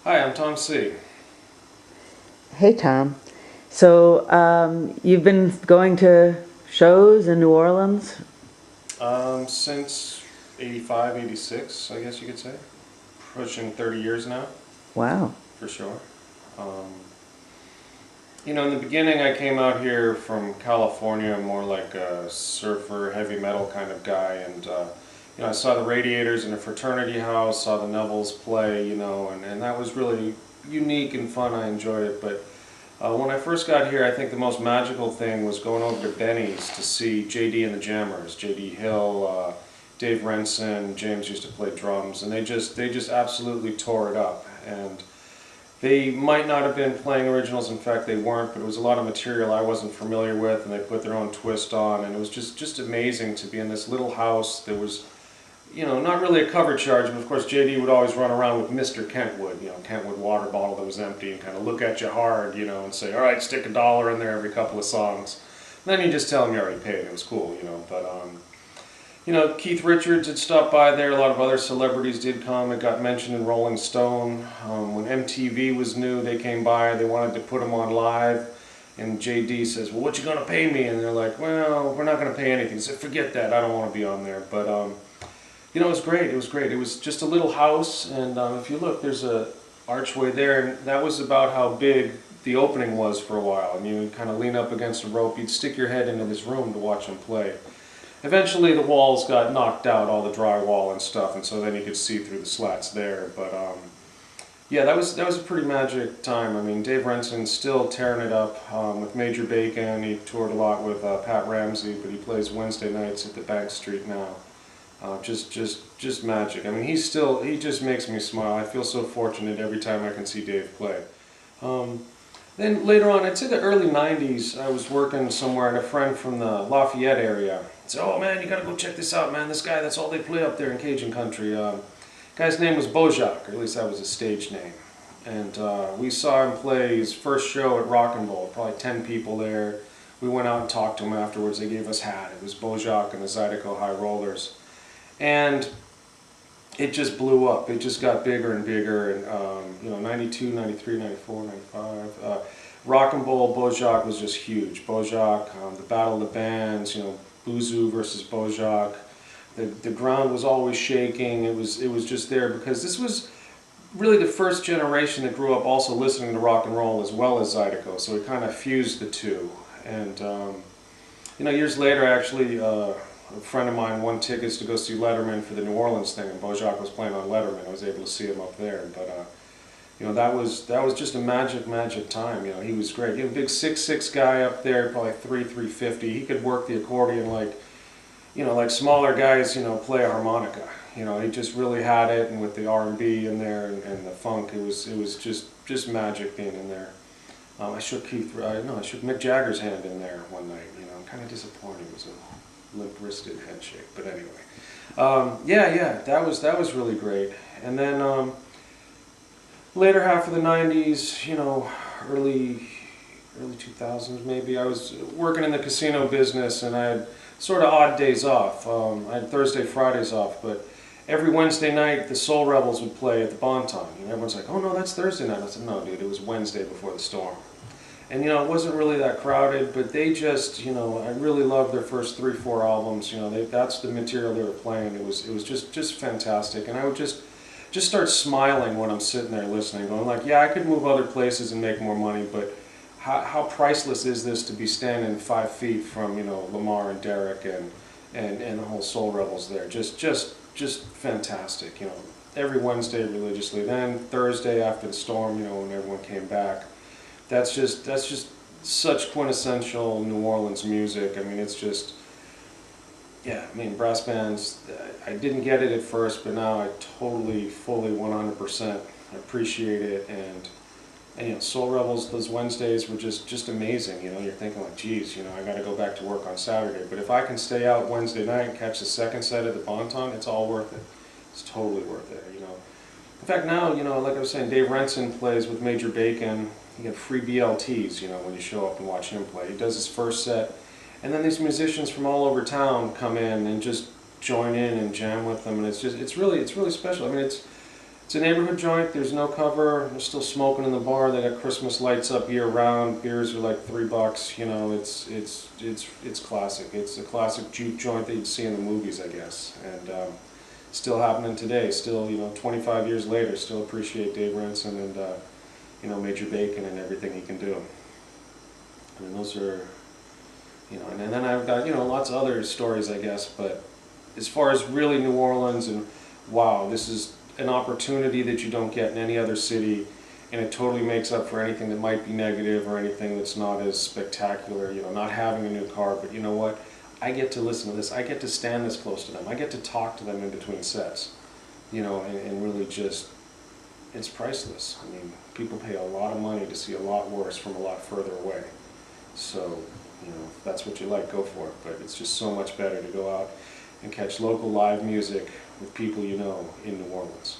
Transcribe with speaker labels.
Speaker 1: Hi, I'm Tom Seay.
Speaker 2: Hey, Tom. So, you've been going to shows in New Orleans?
Speaker 1: Since 85, 86, I guess you could say. Pushing 30 years now,
Speaker 2: Wow.
Speaker 1: for sure. Um, in the beginning I came out here from California, more like a surfer, heavy metal kind of guy, and I saw the Radiators in a fraternity house, saw the Nevilles play, and that was really unique and fun. I enjoyed it, but when I first got here, I think the most magical thing was going over to Benny's to see JD and the Jammers. JD Hill, Dave Renson, James used to play drums, and they just absolutely tore it up. And they might not have been playing originals. In fact, they weren't. But it was a lot of material I wasn't familiar with, and they put their own twist on. And it was just amazing to be in this little house. There was not really a cover charge, but of course JD would always run around with Mr. Kentwood, Kentwood water bottle that was empty, and kind of look at you hard, and say, all right, stick $1 in there every couple of songs. And then you just tell him you already paid. It was cool, But Keith Richards had stopped by there. A lot of other celebrities did come. It got mentioned in Rolling Stone. When MTV was new, they came by. They wanted to put them on live. And JD says, well, what you going to pay me? And they're like, well, we're not going to pay anything. He said, forget that. I don't want to be on there. But it was great. It was great. It was just a little house, and if you look, there's a archway there, and that was about how big the opening was for a while. And you would kind of lean up against a rope. You'd stick your head into this room to watch them play. Eventually, the walls got knocked out, all the drywall and stuff, and so then you could see through the slats there. But yeah, that was a pretty magic time. I mean, Dave Renson's still tearing it up with Major Bacon. He toured a lot with Pat Ramsey, but he plays Wednesday nights at the Bank Street now. Just magic. I mean, he just makes me smile. I feel so fortunate every time I can see Dave play. Um, then later on, I'd say the early 90s, I was working somewhere, and a friend from the Lafayette area said, oh man, you gotta go check this out, man. This guy, that's all they play up there in Cajun country. Guy's name was Bojack, or at least that was his stage name. And we saw him play his first show at Rock and Roll, probably 10 people there. We went out and talked to him afterwards. They gave us hat. It was Bojack and the Zydeco High Rollers. And it just blew up. It just got bigger and bigger. And 92, 93, 94, 95. Rock and Roll, Bojack was just huge. Bojack, the Battle of the Bands, Boozoo versus Bojack. The ground was always shaking. It was just there because this was really the first generation that grew up also listening to rock and roll as well as Zydeco. So it kind of fused the two. And years later, actually. A friend of mine won tickets to go see Letterman for the New Orleans thing, and Bojack was playing on Letterman. I was able to see him up there, but that was just a magic time. He was great. Big 6'6" guy up there, probably 350. He could work the accordion like smaller guys, play a harmonica. He just really had it, and with the R&B in there and the funk, it was just magic being in there. I shook I shook Mick Jagger's hand in there one night. I'm kind of disappointed. It was a limp-wristed handshake, but anyway, yeah, that was really great. And then later half of the '90s, early 2000s maybe, I was working in the casino business, and I had sort of odd days off. I had Thursday, Fridays off, but every Wednesday night the Soul Rebels would play at the Bonton, and everyone's like, "Oh no, that's Thursday night." I said, "No, dude, it was Wednesday before the storm." And it wasn't really that crowded, but they just, I really loved their first 3-4 albums. That's the material they were playing. It was just fantastic, and I would just start smiling when I'm sitting there listening, going like, yeah, I could move other places and make more money, but how priceless is this to be standing 5 feet from Lamar and Derek and the whole Soul Rebels there? Just fantastic. Every Wednesday religiously. Then Thursday after the storm, when everyone came back. That's just such quintessential New Orleans music. I mean, it's just, yeah, I mean, brass bands, I didn't get it at first, but now I totally, fully, 100% appreciate it. And Soul Rebels, those Wednesdays were just amazing. You're thinking like, geez, I got to go back to work on Saturday. But if I can stay out Wednesday night and catch the second set at the Bonton, it's all worth it. It's totally worth it, In fact, now, like I was saying, Dave Renson plays with Major Bacon. You get free BLTs, when you show up and watch him play. He does his first set, and then these musicians from all over town come in and just join in and jam with them, and it's really special. I mean, It's a neighborhood joint. There's no cover. They're still smoking in the bar. They got Christmas lights up year round. Beers are like $3. You know, it's classic. It's a classic juke joint that you'd see in the movies, I guess. And still happening today. Still, you know, 25 years later, still appreciate Dave Ransom and you know, Major Bacon and everything he can do. And those are, you know, and then I've got, you know, lots of other stories, I guess. But as far as really New Orleans and wow, this is an opportunity that you don't get in any other city, and it totally makes up for anything that might be negative or anything that's not as spectacular, you know, not having a new car. But you know what? I get to listen to this. I get to stand this close to them. I get to talk to them in between sets, you know, and really just, it's priceless. I mean, people pay a lot of money to see a lot worse from a lot further away. So, you know, if that's what you like, go for it. But it's just so much better to go out and catch local live music with people you know in New Orleans.